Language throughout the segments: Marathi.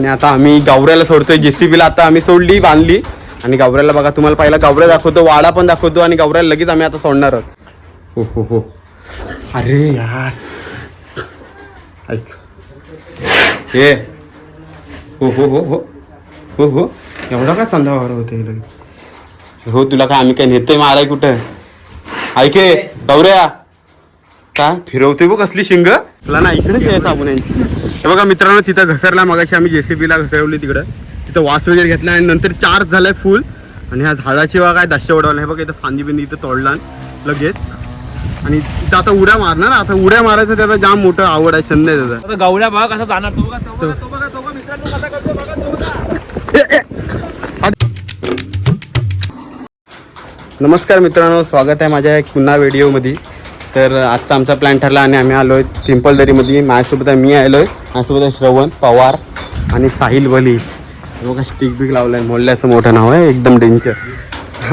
आणि आता आम्ही गावऱ्याला सोडतोय. JCB आता आम्ही सोडली, बांधली. आणि गावऱ्याला बघा, तुम्हाला पहिला गावऱ्या दाखवतो, वाडा पण दाखवतो आणि गावऱ्याला लगेच आम्ही आता सोडणार आहोत. हो हो हो. अरे यार ऐक हे. हो हो हो हो हो हो. एवढा काय चंदावार होते हो. तुला काय आम्ही काय नेतोय माराय कुठं? ऐके गौऱ्या का फिरवते बघ कसली शिंग. तुला ना इकडेच यायचं आपण यांची. हे बघा मित्रांनो, तिथं घसरला मगाशी आम्ही JCBला घसरवली तिकडं. तिथं वास वगैरे घेतला आणि नंतर चार्ज झालाय फुल. आणि ह्या झाडाची बघा काय दशा उडवला. हे बघा इथं फांदी बिंदी इथं तोडला लगेच. आणि तिथं आता उड्या मारणार. आता उड्या मारायचं त्याचा जाम मोठं आवड आहे, छंद आहे त्याचा. गावड्या बघा कसा जाणार तो. बघा मित्रांनो कसा करतो बघा. नमस्कार मित्रांनो, स्वागत आहे माझ्या एक पुन्हा व्हिडिओमध्ये. तर आजचा आमचा प्लॅन ठरला आणि आम्ही आलो आहे पिंपळदरीमध्ये. माझ्यासोबत आहे, मी आलो आहे. माझ्यासोबत आहे श्रवण पवार आणि साहिल वली. बघा स्टिक बिक लावलं आहे, मोल्याचं मोठं नाव आहे, एकदम डेंजर.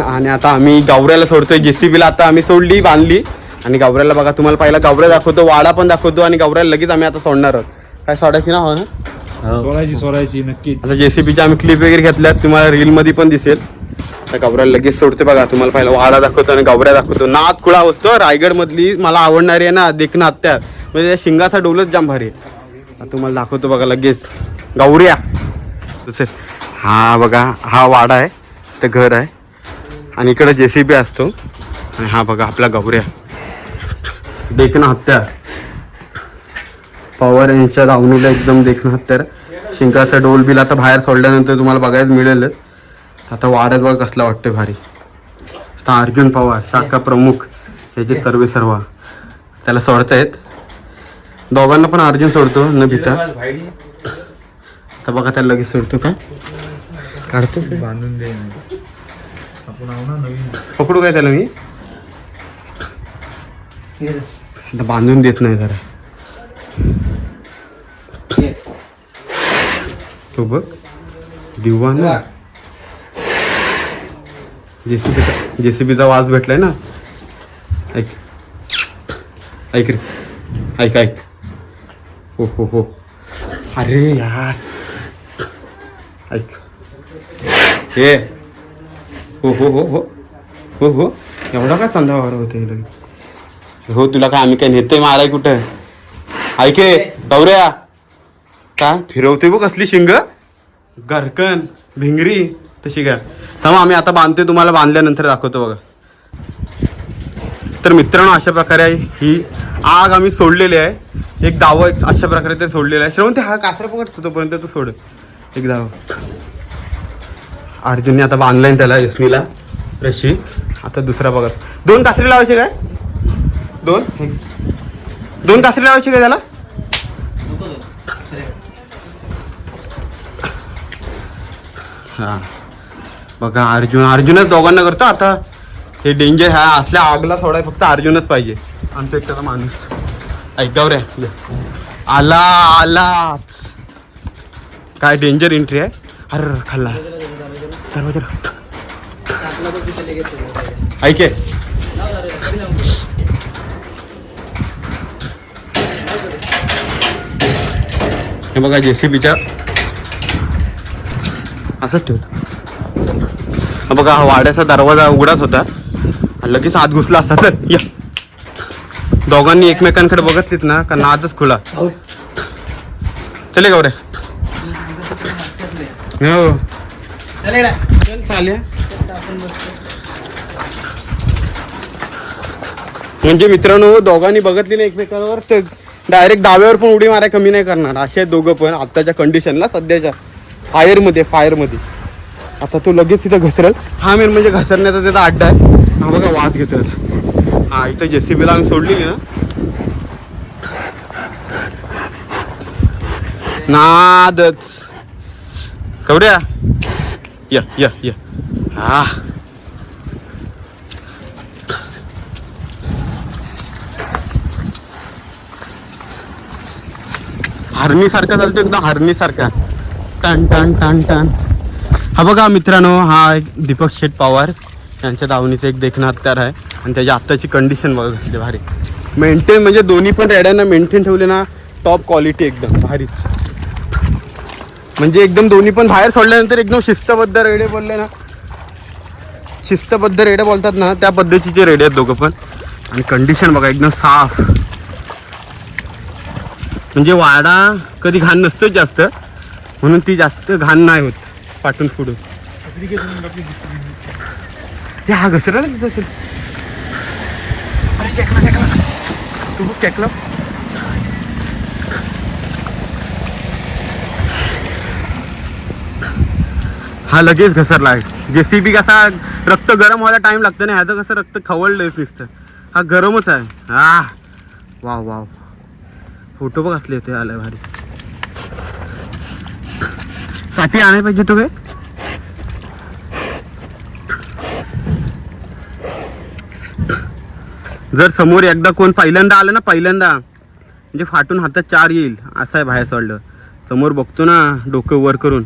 आणि आता आम्ही गावऱ्याला सोडतोय. JCBला आता आम्ही सोडली, बांधली. आणि गावऱ्याला बघा, तुम्हाला पहिला गावऱ्या दाखवतो, वाडा पण दाखवतो आणि गावऱ्याला लगेच आम्ही आता सोडणार आहोत. काय सोडायची ना हो ना, सोडायची नक्कीच. आता JCBच्या आम्ही क्लिप वगैरे घेतल्यात, तुम्हाला रीलमध्ये पण दिसेल. आता गावऱ्याला लगेच सोडतो बघा. तुम्हाला पहिला वाडा दाखवतो आणि गावऱ्या दाखवतो. नाग खुळा असतो रायगडमधली मला आवडणारी आहे ना देखणं हत्यार, म्हणजे त्या शिंगाचा डोलच जाम भारी आहे. तुम्हाला दाखवतो बघा लगेच गावऱ्या. हा बघा, हा वाडा आहे, ते घर आहे आणि इकडे JCB असतो. आणि हा बघा आपला गावऱ्या देखणं हत्यार. पवार यांच्या दावणीला एकदम देखणं हत्यार. शिंगाचा डोल बिल आता बाहेर सोडल्यानंतर तुम्हाला बघायला मिळेलच. आता वाड्यात बघा कसला वाटतं भारी. आता अर्जुन पवार शाखा प्रमुख याचे सर्व त्याला सोडतायत. दोघांना पण अर्जुन सोडतो न भीता. आता बघा त्याला लगेच सोडतो. काय काढतो बांधून दे आपण आहो ना नवीन. पकडू काय त्याला मी बांधून देत नाही जरा. तो बघ दिवा ना, JCBचा वास भेटलाय ना. ऐक ऐक रे, ऐक ऐक. हो हो हो. अरे यार ऐक हे. हो हो हो हो हो हो. एवढा काय चंदावार होते हो. तुला काय आम्ही काय नेतोय माराय कुठं? ऐके गौऱ्या का फिरवते बघ कसली शिंग. गरकन भिंगरी तशी काय. तेव्हा आम्ही आता बांधतोय, तुम्हाला बांधल्यानंतर दाखवतो बघा. तर मित्रांनो, अशा प्रकारे ही आग आम्ही सोडलेली आहे. एक दाव अशा प्रकारे ते सोडलेलं आहे. श्रवण ते हा कासरा पकडतो तोपर्यंत तू सोड एक दाव. अर्जुनने आता बांधलाय त्याला यशनीला रशी. आता दुसरा बघा. 2 कासरे लावायचे काय? 2 कासरे लावायचे काय त्याला? हा बघा अर्जुनच दोघांना करतो. आता हे डेंजर ह्या असल्या आगला सोडाय फक्त अर्जुनच पाहिजे. आमच्या त्याला माणूस ऐकावर रे आलाच. काय डेंजर एंट्री आहे. अरे खाल्ला ऐके. हे बघा JCBच्या असंच ठेवतो. बघा हा वाड्याचा दरवाजा उघडाच होता, लगेच आत घुसला असता. तर या दोघांनी एकमेकांकडे बघतलीत ना का नादच खुला. चले गौऱ्या. हो चल चालेल. म्हणजे मित्रांनो, दोघांनी बघतली ना एकमेकांवर तर डायरेक्ट डाव्यावर पण उडी माराय कमी नाही करणार. असे दोघं पण आत्ताच्या कंडिशनला सध्याच्या फायरमध्ये. आता तो लगेच तिथं घसरेल. हा मेन म्हणजे घसरण्याचा त्याचा अड्डा आहे. हा बघा वास घेतोय. हा इथं JCBला आम्ही सोडली ना नादच. गौऱ्या या या या. हा हरणी सारखा चालतो एकदम, हरणी सारखा. टन टन टन टन. हा बघा मित्रांनो, हा एक दीपक शेठ पवार यांच्या दावणीचं एक देखणं हत्यार आहे. आणि त्याची आत्ताची कंडिशन बघा कसली भारी. मेंटेन म्हणजे दोन्ही पण रेड्यांना मेंटेन ठेवले ना, टॉप क्वालिटी एकदम भारीच. म्हणजे एकदम दोन्ही पण बाहेर सोडल्यानंतर एकदम शिस्तबद्ध रेडे बोलले ना, शिस्तबद्ध रेडे बोलतात ना त्या पद्धतीचे रेडे आहेत दोघं पण. आणि कंडिशन बघा एकदम साफ. म्हणजे वाडा कधी घाण नसतोच जास्त, म्हणून ती जास्त घाण नाही होत पाठून पुढून. हा घसरा ना तिथं असेल. तू बघ टेकला. हा लगेच घसरला आहे. JCB कसा रक्त गरम व्हायला टाइम लागतं ना, ह्याचं कसं रक्त खवळलं दिसतं. हा गरमच आहे. हा वाव वाव, फोटो बघ असले होते आलं भारी. काठी आणायला पाहिजे तो काय. जर समोर एकदा कोण पहिल्यांदा आलं ना, पहिल्यांदा म्हणजे फाटून हातात 4 येईल असं आहे बाहेर सोडलं. समोर बघतो ना डोकं वर करून,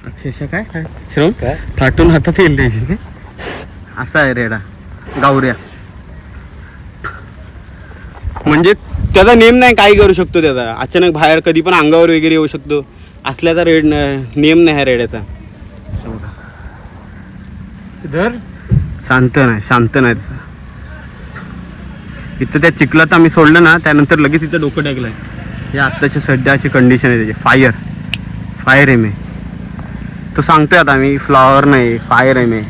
अक्षरशः काय काय श्रम काय फाटून हातात येईल त्याची. असा आहे रेडा गावऱ्या. म्हणजे त्याचा नेम नाही, काही करू शकतो त्याचा. अचानक बाहेर कधी पण अंगावर वगैरे येऊ शकतो, असल्याचा रेड नेम नाही ह्या रेड्याचा. शांत नाही, शांत नाही त्याचा. इथं त्या चिखलात आम्ही सोडलं ना, त्यानंतर लगेच इथं डोकं टाकलंय. हे आत्ताची सध्याची कंडिशन आहे त्याची. फायर आहे मी तो सांगतोय आता, मी फ्लॉवर नाही फायर आहे मी.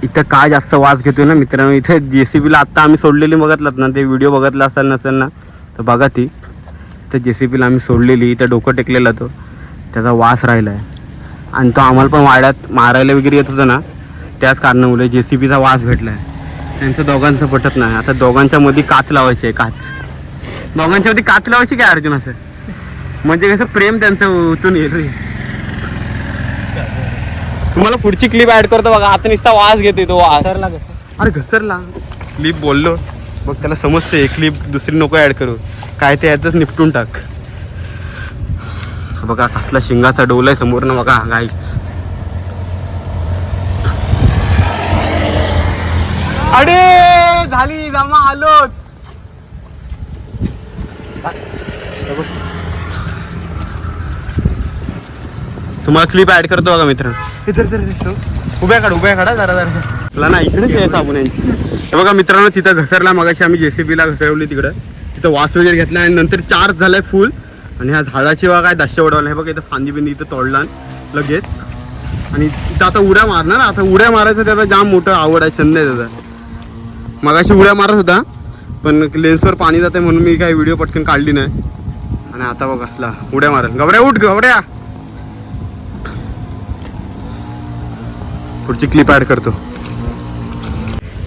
इथं काय जास्त वास घेतोय ना मित्रांनो. इथे JCBला आत्ता आम्ही सोडलेली बघितलात ना, ते व्हिडिओ बघितला असेल नसेल ना तर बघा ती. तर JCBला आम्ही सोडलेली, इथं डोकं टेकलेला तो, त्याचा वास राहिला आहे. आणि तो आम्हाला पण वाड्यात मारायला वगैरे येत होता ना, त्याच कारणामुळे JCBचा वास भेटला आहे. त्यांचं दोघांचं पटत नाही. आता दोघांच्या मध्ये काच लावायची आहे. दोघांच्या मध्ये काच लावायची काय अर्जुन असं, म्हणजे कसं प्रेम त्यांचं उतून येईल रे. तुम्हाला पुढची क्लिप ऍड करतो बघा. आता नुसता वास घेते तो वास. अरे घसरला क्लिप बोललो बघ, त्याला समजते क्लिप दुसरी नको ऍड करू, काय ते यातच निपटून टाक. बघा कसला शिंगाचा डोल आहे समोर ना बघा गाई. अरे झाली जमा आलोच. तुम्हाला क्लिप ऍड करतो बघा मित्रांनो. उभ्या काढा जरा तुला ना इकडेच यायचं आपण यांची. हे बघा मित्रांनो, तिथं घसरला मगाशी आम्ही JCBला घसरवली तिकडं. तिथं वास वगैरे घेतला आणि नंतर चार्ज झालाय फुल. आणि ह्या झाडाची बघा काय दश्य उडवला. हे बघा इथं फांदी बिंदी इथं तोडला लगेच. आणि तिथं आता उड्या मारणार. आता उड्या मारायचं त्याचा जाम मोठं आवड आहे, छंद आहे त्याचा. मगाशी उड्या मारत होता पण लेन्सवर पाणी जाते म्हणून मी काही व्हिडिओ पटकन काढली नाही. आणि आता बघ असला उड्या मारल. गवऱ्या उठ गवऱ्या. पुढची क्लिप ऍड करतो.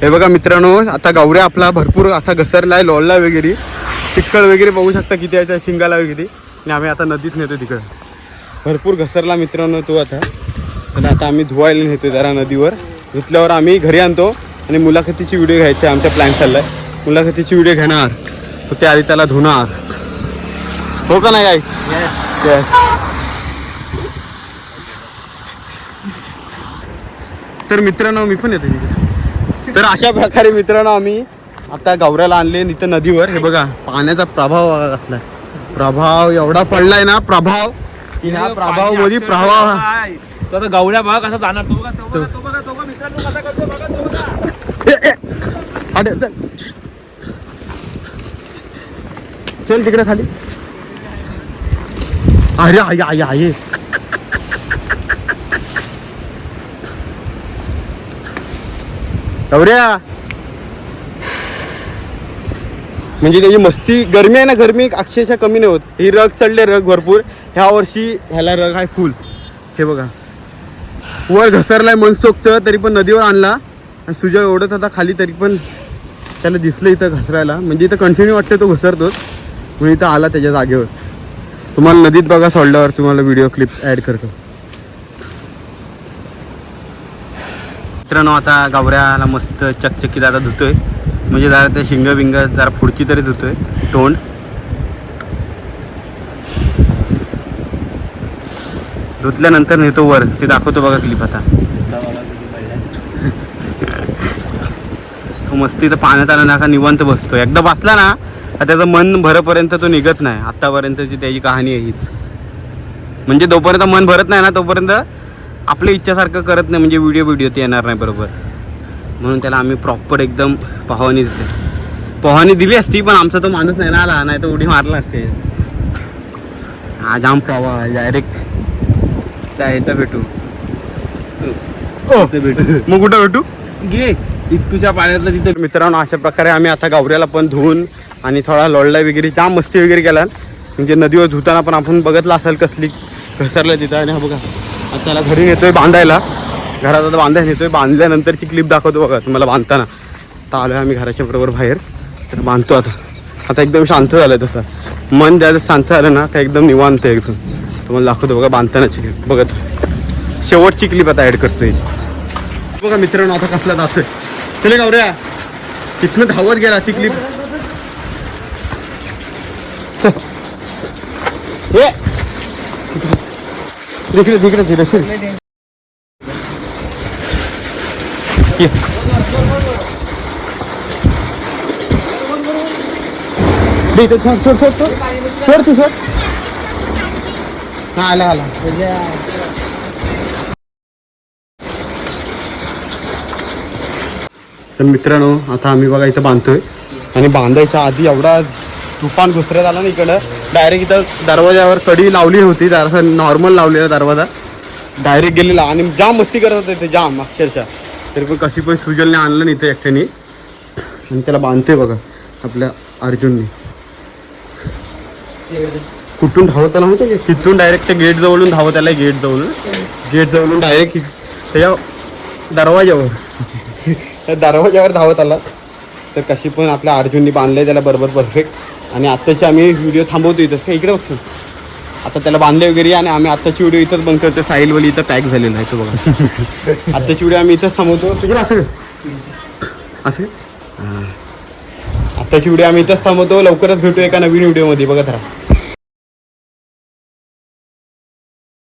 हे बघा मित्रांनो, आता गवऱ्या आपला भरपूर असा घसरलाय, लोळला वगैरे. चिखल वगैरे बघू शकता किती याच्या शिंगाला वगैरे. आणि आम्ही आता नदीत नेतो तिकडं. भरपूर घसरला मित्रांनो तो आता. तर आता आम्ही धुवायला नेतो जरा नदीवर. धुतल्यावर आम्ही घरी आणतो आणि मुलाखतीची व्हिडिओ घ्यायची. आमचा प्लॅन चाललाय मुलाखतीची व्हिडिओ घेणार, तर त्या आधी त्याला धुणार. हो का नाही गाईस? येस. तर मित्रांनो मी पण येतो तिथे. तर अशा प्रकारे मित्रांनो आम्ही आता गवऱ्याला आणले इथं नदीवर. हे बघा पाण्याचा प्रभाव असलाय. प्रभाव एवढा पडलाय ना, प्रभाव की ह्या प्रभाव मध्ये प्रभाव. आता गवळ्या बघा कसा जाणार. तो बघा मित्रांनो कसा करतो बघा तो बघा. चल तिकडे खाली. अरे आहे गवऱ्या. म्हणजे त्याची मस्ती. गरमी आहे ना, गरमी अक्षरशः कमी नाही होत. ही रग चढले रग भरपूर ह्या वर्षी. ह्याला रग आहे फुल. हे बघा वर घसरलाय मनसोक्त, तरी पण नदीवर आणला. आणि सुजय ओढत होता खाली, तरी पण त्याला दिसलं इथं घसरायला. म्हणजे इथं कंटिन्यू वाटतं तो घसरतोच, म्हणून इथं आला त्याच्या जागेवर. तुम्हाला नदीत बघा सोडल्यावर तुम्हाला व्हिडिओ क्लिप ॲड करतो. मित्रांनो आता गावऱ्याला मस्त चकचकीत आता धुतोय. म्हणजे जरा ते शिंग बिंग जरा पुढची तरी धुतोय तोंड. धुतल्यानंतर नेतो वर, ते दाखवतो बघा क्लिप आता. तो मस्ती तर पाण्यात आला ना का निवांत बसतो. एकदा बसला ना त्याचं मन भरेपर्यंत तो निघत नाही. आत्तापर्यंतची त्याची कहाणी आहे हीच. म्हणजे जोपर्यंत मन भरत नाही ना तोपर्यंत आपल्या इच्छासारखं करत नाही, म्हणजे व्हिडिओ ते येणार नाही बरोबर. म्हणून त्याला आम्ही प्रॉपर एकदम पोहावणी दिली. पोहावणी दिली असती पण आमचा तो माणूस नाही ना आला, नाही तर उडी मारला असते. हा जाम प्रवाह डायरेक्ट काय इथं भेटू. मग कुठं भेटू घे इतकुशा पाण्यातलं तिथे. मित्रांनो अशा प्रकारे आम्ही आता गावऱ्याला पण धुवून आणि थोडा लोळला वगैरे जाम मस्ती वगैरे केला. म्हणजे नदीवर धुताना पण आपण बघितलं असेल कसली घसरलं तिथं. आणि हा बघा आता त्याला घरी नेतोय बांधायला, घरात आता बांधायला नेतोय. बांधल्यानंतरची क्लिप दाखवतो बघा तुम्हाला बांधताना. आता आलो आम्ही घराच्या बरोबर बाहेर, तर बांधतो आता एकदम शांत झालं. तसं मन ज्याचं शांत झालं ना तर एकदम निवांत एकदम. तुम्हाला दाखवतो बघा बांधतानाची क्लिप. बघत शेवटची क्लिप आता ॲड करतोय बघा मित्रांनो. आता कसला जातोय चले गावऱ्या, तिथनं धावत गेला ती क्लिप. तिकडे सोड. हा आला. तर मित्रांनो आता आम्ही बघा इथं बांधतोय. आणि बांधायच्या आधी एवढा तुफान घुसऱ्यात आला ना इकडं. डायरेक्ट इथं दरवाजावर कडी लावली होती, जरासं नॉर्मल लावलेला दरवाजा. डायरेक्ट गेलेला आणि जाम मस्ती करत होते ते जाम अक्षरशः. तरी पण कशी पण सुजलने आणलं नाही इथं एकट्याने. आणि त्याला बांधतोय बघा आपल्या अर्जुनने. कुठून धावत आला माहिती आहे, तिथून डायरेक्ट त्या गेट जवळून धावत आला. गेट जवळून डायरेक्ट त्याच्या दरवाजावर त्या दरवाजावर धावत आला. तर कशी पण आपल्या अर्जुनने बांधलंय त्याला बरोबर परफेक्ट. आणि आत्ताची आम्ही व्हिडिओ थांबवतो इथंच का इकडे बघतो. आता त्याला बांधले वगैरे आणि आम्ही आत्ताची व्हिडिओ इथंच बंद करतो. साहिलवली इथं पॅक झालेला आहे तो बघा. आत्ताची व्हिडिओ आम्ही इथंच थांबवतो. तिकडे असं आत्ताची व्हिडिओ आम्ही इथंच थांबवतो. लवकरच भेटू एका नवीन व्हिडिओमध्ये. बघत राहा.